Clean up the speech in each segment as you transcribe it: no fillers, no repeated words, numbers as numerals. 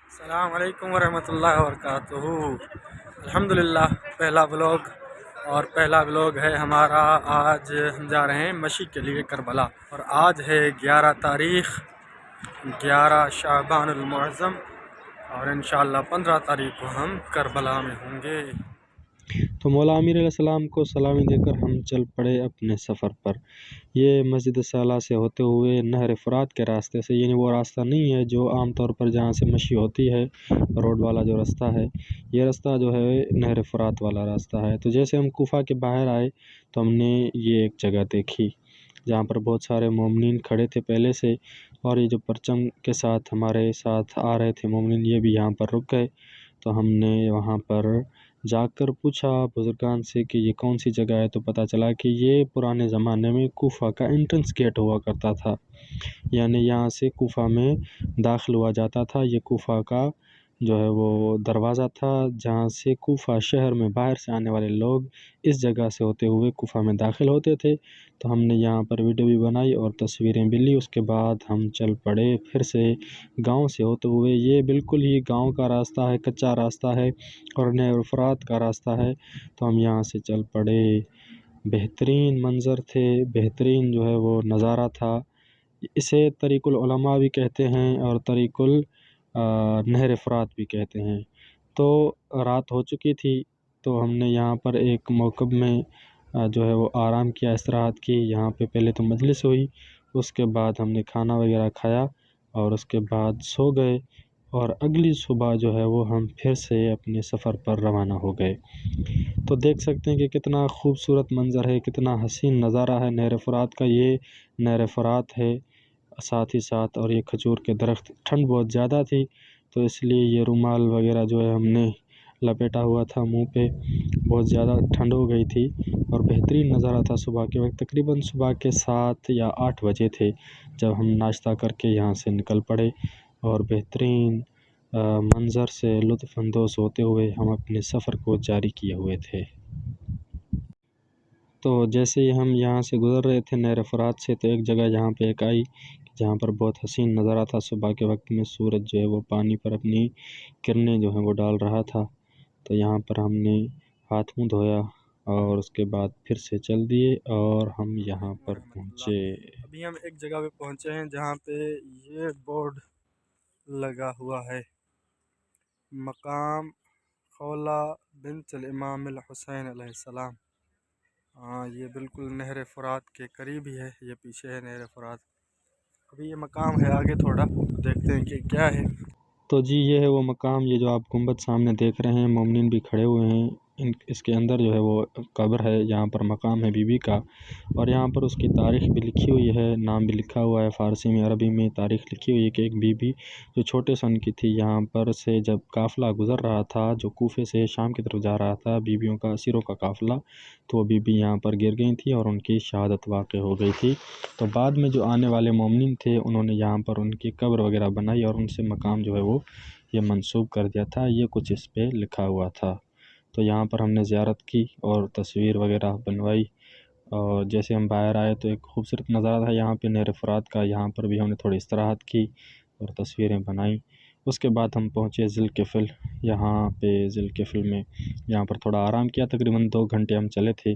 السلام علیکم ورحمۃ اللہ وبرکاتہ۔ الحمدللہ پہلا بلاگ ہے ہمارا۔ آج ہم جا رہے ہیں مشی کے لیے کربلا، اور آج ہے 11 تاریخ 11 شعبان المعظم، اور انشاءاللہ 15 تاریخ کو ہم کربلا میں ہوں گے۔ تو مولا امیر علیہ السلام کو سلامی دے کر ہم چل پڑے اپنے سفر پر۔ یہ مسجد صالح سے ہوتے ہوئے نہر فرات کے راستے سے، یعنی وہ راستہ نہیں ہے جو عام طور پر جہاں سے مشی ہوتی ہے، روڈ والا جو راستہ ہے، یہ راستہ جو ہے نہر فرات والا راستہ ہے۔ تو جیسے ہم کوفہ کے باہر آئے تو ہم نے یہ ایک جگہ دیکھی جہاں پر بہت سارے مومنین کھڑے تھے پہلے سے، اور یہ جو پرچم کے ساتھ ہمارے ساتھ آ رہے تھے مومنین، یہ بھی یہاں پر رک گئے۔ تو ہم نے وہاں پر جا کر پوچھا بزرگان سے کہ یہ کون سی جگہ ہے، تو پتہ چلا کہ یہ پرانے زمانے میں کوفہ کا انٹرنس گیٹ ہوا کرتا تھا، یعنی یہاں سے کوفہ میں داخل ہوا جاتا تھا۔ یہ کوفہ کا جو ہے وہ دروازہ تھا جہاں سے کوفہ شہر میں باہر سے آنے والے لوگ اس جگہ سے ہوتے ہوئے کوفہ میں داخل ہوتے تھے۔ تو ہم نے یہاں پر ویڈیو بھی بنائی اور تصویریں بھی لی۔ اس کے بعد ہم چل پڑے پھر سے گاؤں سے ہوتے ہوئے۔ یہ بالکل ہی گاؤں کا راستہ ہے، کچا راستہ ہے اور نہر فرات کا راستہ ہے۔ تو ہم یہاں سے چل پڑے۔ بہترین منظر تھے، بہترین جو ہے وہ نظارہ تھا۔ اسے طریق العلماء بھی کہتے ہیں اور طریق نہر فرات بھی کہتے ہیں۔ تو رات ہو چکی تھی، تو ہم نے یہاں پر ایک موکب میں جو ہے وہ آرام کیا، استراحت کی۔ یہاں پہ پہلے تو مجلس ہوئی، اس کے بعد ہم نے کھانا وغیرہ کھایا اور اس کے بعد سو گئے، اور اگلی صبح جو ہے وہ ہم پھر سے اپنے سفر پر روانہ ہو گئے۔ تو دیکھ سکتے ہیں کہ کتنا خوبصورت منظر ہے، کتنا حسین نظارہ ہے نہر فرات کا۔ یہ نہر فرات ہے ساتھ ہی ساتھ، اور یہ کھجور کے درخت۔ ٹھنڈ بہت زیادہ تھی تو اس لیے یہ رومال وغیرہ جو ہے ہم نے لپیٹا ہوا تھا منہ پہ، بہت زیادہ ٹھنڈ ہو گئی تھی۔ اور بہترین نظارہ تھا صبح کے وقت، تقریباً صبح کے 7 یا 8 بجے تھے جب ہم ناشتہ کر کے یہاں سے نکل پڑے، اور بہترین منظر سے لطف اندوز ہوتے ہوئے ہم اپنے سفر کو جاری کیے ہوئے تھے۔ تو جیسے ہی ہم یہاں سے گزر رہے تھے نہر فرات سے، تو ایک جگہ یہاں پہ ایک آئی جہاں پر بہت حسین نظارہ تھا۔ صبح کے وقت میں سورج جو ہے وہ پانی پر اپنی کرنیں جو ہیں وہ ڈال رہا تھا۔ تو یہاں پر ہم نے ہاتھ منہ دھویا اور اس کے بعد پھر سے چل دیے اور ہم یہاں پر پہنچے۔ ابھی ہم ایک جگہ پہ پہنچے ہیں جہاں پہ یہ بورڈ لگا ہوا ہے، مقام خولہ بنت الامام الحسین علیہ السلام۔ یہ بالکل نہر فرات کے قریب ہی ہے، یہ پیچھے ہے نہر فرات۔ ابھی یہ مقام ہے آگے تھوڑا، دیکھتے ہیں کہ کیا ہے۔ تو جی یہ ہے وہ مقام، یہ جو آپ گنبد سامنے دیکھ رہے ہیں، مومنین بھی کھڑے ہوئے ہیں۔ اس کے اندر جو ہے وہ قبر ہے، یہاں پر مقام ہے بی بی کا، اور یہاں پر اس کی تاریخ بھی لکھی ہوئی ہے، نام بھی لکھا ہوا ہے، فارسی میں عربی میں تاریخ لکھی ہوئی ہے کہ ایک بی بی جو چھوٹے سن کی تھی، یہاں پر سے جب قافلہ گزر رہا تھا جو کوفے سے شام کی طرف جا رہا تھا، بیویوں کا اسیروں کا قافلہ، تو وہ بی بی یہاں پر گر گئی تھی اور ان کی شہادت واقع ہو گئی تھی۔ تو بعد میں جو آنے والے مومنین تھے انہوں نے یہاں پر ان کی قبر وغیرہ بنائی اور ان سے مقام جو ہے وہ یہ منسوب کر دیا تھا، یہ کچھ اس پہ لکھا ہوا تھا۔ تو یہاں پر ہم نے زیارت کی اور تصویر وغیرہ بنوائی، اور جیسے ہم باہر آئے تو ایک خوبصورت نظارہ تھا یہاں پہ نہر فرات کا، یہاں پر بھی ہم نے تھوڑی استراحت کی اور تصویریں بنائیں۔ اس کے بعد ہم پہنچے ذی الکفل۔ یہاں پہ ذی الکفل میں یہاں پر تھوڑا آرام کیا، تقریباً 2 گھنٹے ہم چلے تھے۔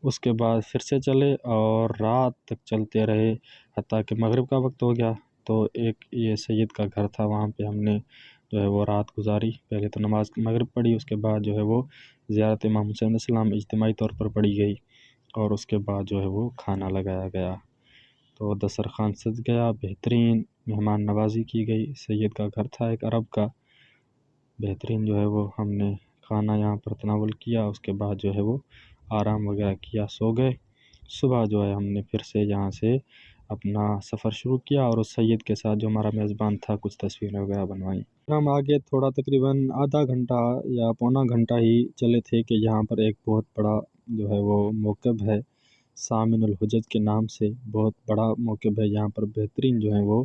اس کے بعد پھر سے چلے اور رات تک چلتے رہے، حتیٰ کہ مغرب کا وقت ہو گیا۔ تو ایک یہ سید کا گھر تھا، وہاں پہ ہم نے جو ہے وہ رات گزاری۔ پہلے تو نماز مغرب پڑھی، اس کے بعد جو ہے وہ زیارت امام حسین علیہ السلام اجتماعی طور پر پڑھی گئی، اور اس کے بعد جو ہے وہ کھانا لگایا گیا۔ تو دسترخوان سج گیا، بہترین مہمان نوازی کی گئی۔ سید کا گھر تھا ایک عرب کا، بہترین جو ہے وہ ہم نے کھانا یہاں پر تناول کیا، اس کے بعد جو ہے وہ آرام وغیرہ کیا، سو گئے۔ صبح جو ہے ہم نے پھر سے یہاں سے اپنا سفر شروع کیا، اور اس سید کے ساتھ جو ہمارا میزبان تھا کچھ تصویریں وغیرہ بنوائی۔ ہم آگے تھوڑا تقریباً آدھا گھنٹہ یا پونا گھنٹہ ہی چلے تھے کہ یہاں پر ایک بہت بڑا جو ہے وہ موکب ہے، سامن الحجج کے نام سے، بہت بڑا موکب ہے۔ یہاں پر بہترین جو ہے وہ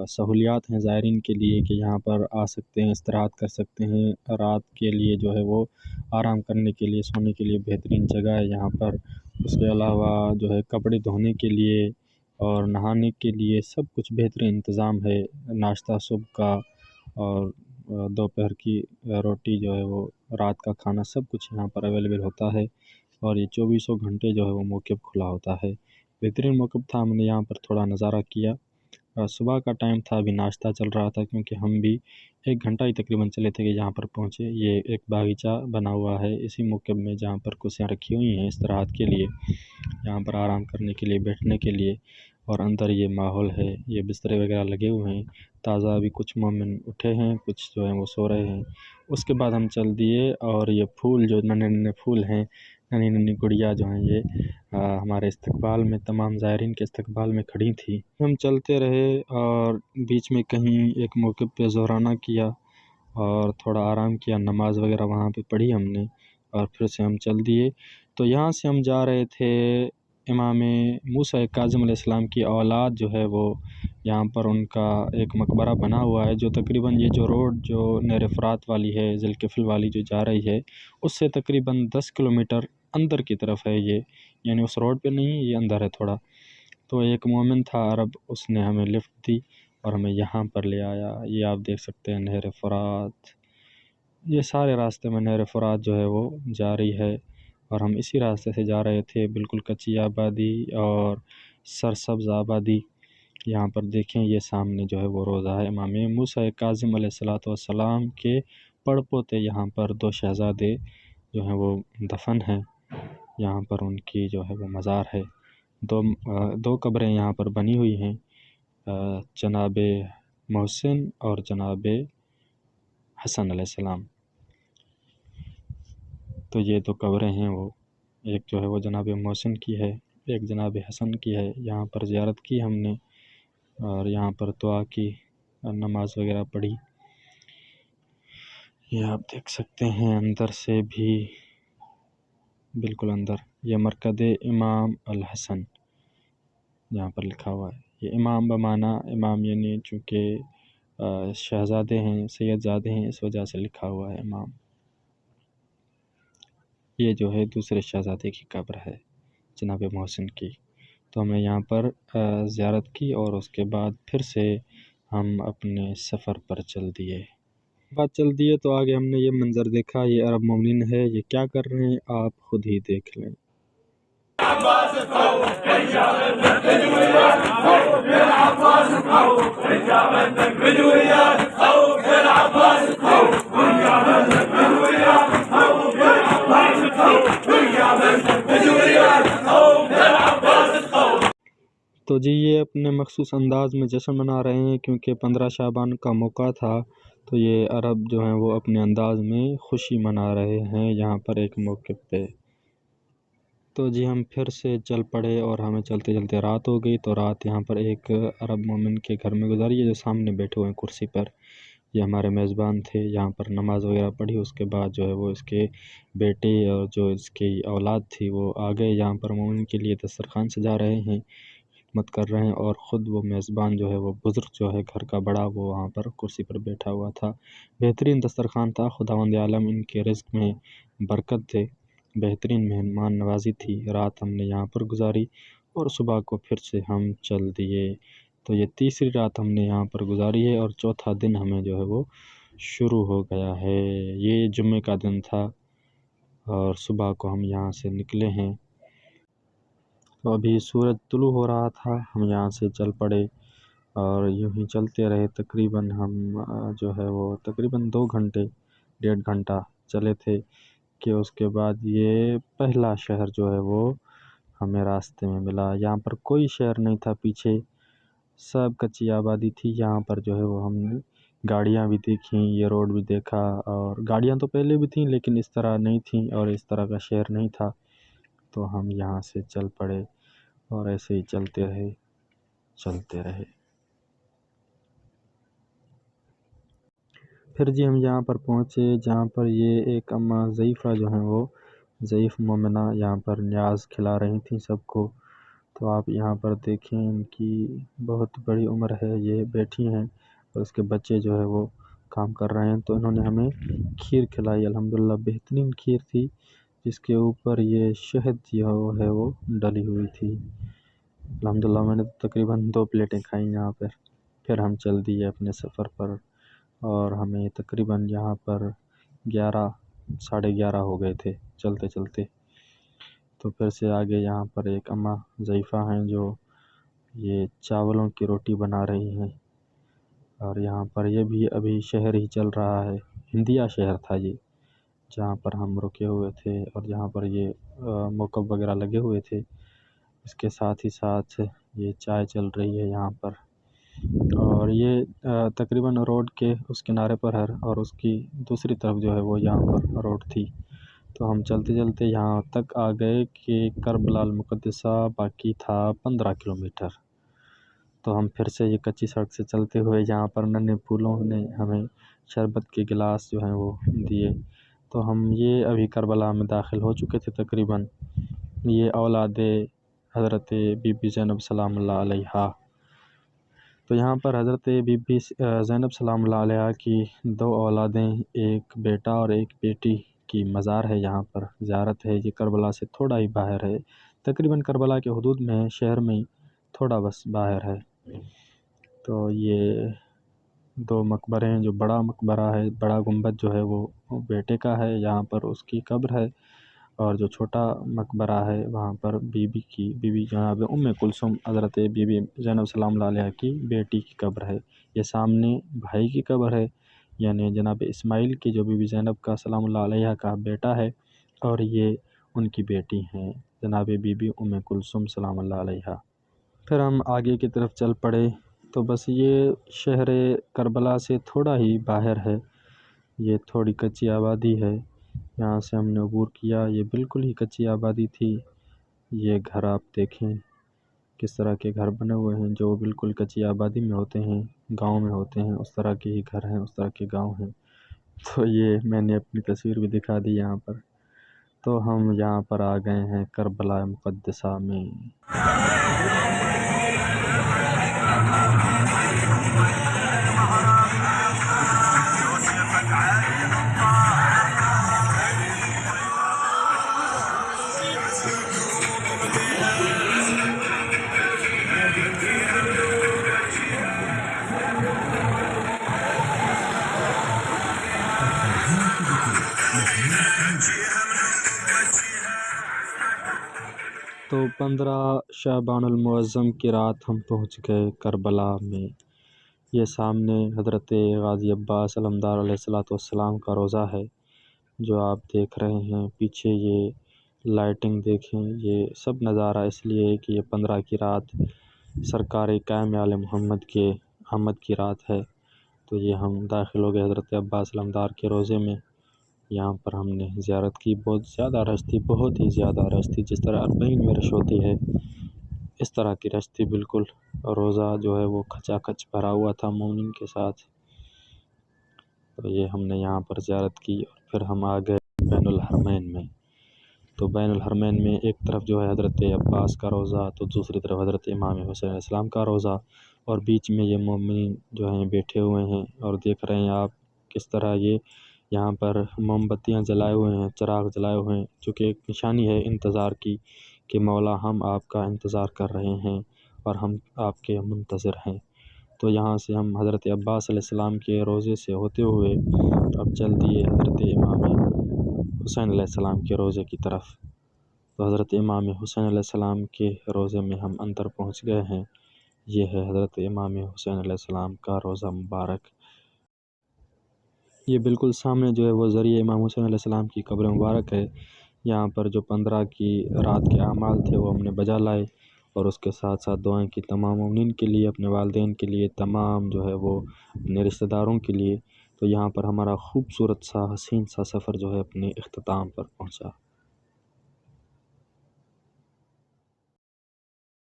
سہولیات ہیں زائرین کے لیے کہ یہاں پر آ سکتے ہیں، استراحت کر سکتے ہیں، رات کے لیے جو ہے وہ آرام کرنے کے لیے، سونے کے لیے بہترین جگہ ہے یہاں پر۔ اس کے علاوہ جو ہے کپڑے دھونے کے لیے اور نہانے کے لیے سب کچھ بہترین انتظام ہے، ناشتہ صبح کا اور دوپہر کی روٹی جو ہے وہ، رات کا کھانا، سب کچھ یہاں پر اویلیبل ہوتا ہے، اور یہ 24 گھنٹے جو ہے وہ موقف کھلا ہوتا ہے۔ بہترین موقف تھا، ہم نے یہاں پر تھوڑا نظارہ کیا۔ صبح کا ٹائم تھا، ابھی ناشتہ چل رہا تھا، کیونکہ ہم بھی 1 گھنٹہ ہی تقریباً چلے تھے کہ یہاں پر پہنچے۔ یہ ایک باغیچہ بنا ہوا ہے اسی موقف میں، جہاں پر کرسیاں رکھی ہوئی ہیں استراحت کے لیے، یہاں پر آرام کرنے کے لیے، بیٹھنے کے لیے، اور اندر یہ ماحول ہے، یہ بسترے وغیرہ لگے ہوئے ہیں تازہ۔ ابھی کچھ مومن اٹھے ہیں، کچھ جو ہیں وہ سو رہے ہیں۔ اس کے بعد ہم چل دیے، اور یہ پھول جو ننھے ننھے پھول ہیں، ننھی ننھی گڑیا جو ہیں، یہ ہمارے استقبال میں، تمام زائرین کے استقبال میں کھڑی تھی۔ ہم چلتے رہے، اور بیچ میں کہیں ایک موقف پہ ظہرانہ کیا اور تھوڑا آرام کیا، نماز وغیرہ وہاں پہ پڑھی ہم نے، اور پھر سے ہم چل دیے۔ تو یہاں سے ہم جا رہے تھے امام موسیٰ کاظم علیہ السلام کی اولاد جو ہے وہ، یہاں پر ان کا ایک مقبرہ بنا ہوا ہے، جو تقریباً یہ جو روڈ جو نہر فرات والی ہے، ذی الکفل والی جو جا رہی ہے، اس سے تقریباً 10 کلومیٹر اندر کی طرف ہے یہ، یعنی اس روڈ پہ نہیں، یہ اندر ہے تھوڑا۔ تو ایک مومن تھا عرب، اس نے ہمیں لفٹ دی اور ہمیں یہاں پر لے آیا۔ یہ آپ دیکھ سکتے ہیں نہر فرات، یہ سارے راستے میں نہر فرات جو ہے وہ جاری ہے، اور ہم اسی راستے سے جا رہے تھے، بالکل کچی آبادی اور سرسبز آبادی۔ یہاں پر دیکھیں، یہ سامنے جو ہے وہ روضہ ہے امام موسیٰ کاظم علیہ السلام کے پڑ پوتے، یہاں پر 2 شہزادے جو ہیں وہ دفن ہیں، یہاں پر ان کی جو ہے وہ مزار ہے۔ دو قبریں یہاں پر بنی ہوئی ہیں، جناب محسن اور جناب حسن علیہ السلام۔ تو یہ 2 قبریں ہیں، وہ ایک جو ہے وہ جناب محسن کی ہے، ایک جناب حسن کی ہے۔ یہاں پر زیارت کی ہم نے، اور یہاں پر دعا کی، نماز وغیرہ پڑھی۔ یہ آپ دیکھ سکتے ہیں اندر سے بھی، بالکل اندر، یہ مرکز امام الحسن یہاں پر لکھا ہوا ہے۔ یہ امام بمعنی امام، یعنی چونکہ شہزادے ہیں، سید زادے ہیں، اس وجہ سے لکھا ہوا ہے امام۔ یہ جو ہے دوسرے شہزادے کی قبر ہے، جناب محسن کی۔ تو ہم نے یہاں پر زیارت کی، اور اس کے بعد پھر سے ہم اپنے سفر پر چل دیے۔ تو آگے ہم نے یہ منظر دیکھا، یہ عرب مومنین ہے، یہ کیا کر رہے ہیں آپ خود ہی دیکھ لیں۔ تو جی، یہ اپنے مخصوص انداز میں جشن منا رہے ہیں، کیونکہ 15 شعبان کا موقع تھا، تو یہ عرب جو ہیں وہ اپنے انداز میں خوشی منا رہے ہیں یہاں پر ایک موقف پہ۔ تو جی ہم پھر سے چل پڑے، اور ہمیں چلتے چلتے رات ہو گئی۔ تو رات یہاں پر ایک عرب مومن کے گھر میں گزاری ہے، جو سامنے بیٹھے ہوئے ہیں کرسی پر، یہ ہمارے میزبان تھے۔ یہاں پر نماز وغیرہ پڑھی، اس کے بعد جو ہے وہ اس کے بیٹے اور جو اس کی اولاد تھی وہ آ گئے، یہاں پر مومن کے لیے دسترخوان سجا رہے ہیں، خدمت کر رہے ہیں، اور خود وہ میزبان جو ہے وہ بزرگ جو ہے گھر کا بڑا، وہ وہاں پر کرسی پر بیٹھا ہوا تھا۔ بہترین دسترخوان تھا، خداوند عالم ان کے رزق میں برکت دے، بہترین مہمان نوازی تھی۔ رات ہم نے یہاں پر گزاری، اور صبح کو پھر سے ہم چل دیے۔ تو یہ تیسری رات ہم نے یہاں پر گزاری ہے، اور چوتھا دن ہمیں جو ہے وہ شروع ہو گیا ہے۔ یہ جمعے کا دن تھا، اور صبح کو ہم یہاں سے نکلے ہیں۔ تو ابھی سورج طلوع ہو رہا تھا، ہم یہاں سے چل پڑے، اور یوں ہی چلتے رہے۔ تقریباً ہم جو ہے وہ تقریباً 2 گھنٹے، 1.5 گھنٹہ چلے تھے، کہ اس کے بعد یہ پہلا شہر جو ہے وہ ہمیں راستے میں ملا۔ یہاں پر کوئی شہر نہیں تھا پیچھے، سب کچی آبادی تھی۔ یہاں پر جو ہے وہ ہم نے گاڑیاں بھی دیکھیں، یہ روڈ بھی دیکھا، اور گاڑیاں تو پہلے بھی تھیں لیکن اس طرح نہیں تھیں، اور اس طرح کا شہر نہیں تھا۔ تو ہم یہاں سے چل پڑے، اور ایسے ہی چلتے رہے۔ پھر جی ہم یہاں پر پہنچے، جہاں پر یہ ایک اماں ضعیفہ جو ہیں وہ ضعیف مومنہ یہاں پر نیاز کھلا رہی تھیں سب کو، تو آپ یہاں پر دیکھیں ان کی بہت بڑی عمر ہے، یہ بیٹھی ہیں اور اس کے بچے جو ہے وہ کام کر رہے ہیں۔ تو انہوں نے ہمیں کھیر کھلائی، الحمدللہ بہترین کھیر تھی، جس کے اوپر یہ شہد جو ہے وہ ڈلی ہوئی تھی۔ الحمدللہ میں نے تقریباً 2 پلیٹیں کھائیں یہاں پر۔ پھر ہم چل دیے اپنے سفر پر، اور ہمیں تقریباً یہاں پر 11 ہو گئے تھے چلتے چلتے۔ تو پھر سے آگے یہاں پر ایک اماں ضعیفہ ہیں جو یہ چاولوں کی روٹی بنا رہی ہیں، اور یہاں پر یہ بھی ابھی شہر ہی چل رہا ہے، ہندیا شہر تھا یہ جہاں پر ہم رکے ہوئے تھے، اور جہاں پر یہ موقف وغیرہ لگے ہوئے تھے۔ اس کے ساتھ ہی ساتھ یہ چائے چل رہی ہے یہاں پر، اور یہ تقریباً روڈ کے اس کنارے پر ہے، اور اس کی دوسری طرف جو ہے وہ یہاں پر روڈ تھی۔ تو ہم چلتے چلتے یہاں تک آ گئے کہ کربلا المقدسہ باقی تھا 15 کلومیٹر۔ تو ہم پھر سے یہ کچی سڑک سے چلتے ہوئے یہاں پر ننھے پھولوں نے ہمیں شربت کے گلاس جو ہیں وہ دیے۔ تو ہم یہ ابھی کربلا میں داخل ہو چکے تھے تقریباً۔ یہ اولاد حضرت بی بی زینب سلام اللہ علیہا۔ تو یہاں پر حضرت بی بی زینب سلام اللہ علیہا کی 2 اولادیں، ایک بیٹا اور ایک بیٹی کی مزار ہے یہاں پر، زیارت ہے۔ یہ کربلا سے تھوڑا ہی باہر ہے، تقریباً کربلا کے حدود میں ہے، شہر میں تھوڑا بس باہر ہے۔ تو یہ 2 مقبرے ہیں، جو بڑا مقبرہ ہے، بڑا گنبد جو ہے وہ بیٹے کا ہے، یہاں پر اس کی قبر ہے، اور جو چھوٹا مقبرہ ہے وہاں پر بی بی جناب ام کلثوم حضرت بی بی زینب سلام اللہ علیہا کی بیٹی کی قبر ہے۔ یہ سامنے بھائی کی قبر ہے، یعنی جناب اسماعیل کی جو بی بی زینب کا سلام اللہ علیہا کا بیٹا ہے، اور یہ ان کی بیٹی ہیں جناب بی بی ام کلثوم سلام اللہ علیہا۔ پھر ہم آگے کی طرف چل پڑے، تو بس یہ شہر کربلا سے تھوڑا ہی باہر ہے، یہ تھوڑی کچی آبادی ہے، یہاں سے ہم نے عبور کیا۔ یہ بالکل ہی کچی آبادی تھی۔ یہ گھر آپ دیکھیں کس طرح کے گھر بنے ہوئے ہیں، جو بالکل کچی آبادی میں ہوتے ہیں، گاؤں میں ہوتے ہیں، اس طرح کے ہی گھر ہیں، اس طرح کے گاؤں ہیں۔ تو یہ میں نے اپنی تصویر بھی دکھا دی یہاں پر۔ تو ہم یہاں پر آ گئے ہیں کربلا مقدسہ میں۔ تو 15 شعبان المعظم کی رات ہم پہنچ گئے کربلا میں۔ یہ سامنے حضرت غازی عباس علمدار علیہ السلام کا روضہ ہے جو آپ دیکھ رہے ہیں۔ پیچھے یہ لائٹنگ دیکھیں، یہ سب نظارہ اس لیے ہے کہ یہ 15 کی رات سرکار قائم آل محمد کے آمد کی رات ہے۔ تو یہ ہم داخل ہو گئے حضرت عباس علمدار کے روضے میں۔ یہاں پر ہم نے زیارت کی، بہت زیادہ رش تھی، بہت ہی زیادہ رش تھی، جس طرح 40 میں رش ہوتی ہے اس طرح کی رش تھی بالکل۔ روضہ جو ہے وہ کھچا کھچ بھرا ہوا تھا مومنین کے ساتھ۔ تو یہ ہم نے یہاں پر زیارت کی، اور پھر ہم آ گئے بین الحرمین میں۔ تو بین الحرمین میں ایک طرف جو ہے حضرت عباس کا روضہ، تو دوسری طرف حضرت امام حسین علیہ السلام کا روضہ، اور بیچ میں یہ مومنین جو ہیں بیٹھے ہوئے ہیں، اور دیکھ رہے ہیں آپ کس طرح یہ یہاں پر موم بتیاں جلائے ہوئے ہیں، چراغ جلائے ہوئے ہیں، جو کہ ایک نشانی ہے انتظار کی کہ مولا ہم آپ کا انتظار کر رہے ہیں اور ہم آپ کے منتظر ہیں۔ تو یہاں سے ہم حضرت عباس علیہ السلام کے روضے سے ہوتے ہوئے اب چل دیے حضرت امام حسین علیہ السلام کے روضے کی طرف۔ تو حضرت امام حسین علیہ السلام کے روضے میں ہم اندر پہنچ گئے ہیں۔ یہ ہے حضرت امام حسین علیہ السلام کا روضہ مبارک۔ یہ بالکل سامنے جو ہے وہ ذریعہ امام حسین علیہ السلام کی قبر مبارک ہے۔ یہاں پر جو 15 کی رات کے اعمال تھے وہ ہم نے بجا لائے، اور اس کے ساتھ ساتھ دعائیں کی تمام مومنین کے لیے، اپنے والدین کے لیے، تمام جو ہے وہ اپنے رشتہ داروں کے لیے۔ تو یہاں پر ہمارا خوبصورت سا حسین سا سفر جو ہے اپنے اختتام پر پہنچا۔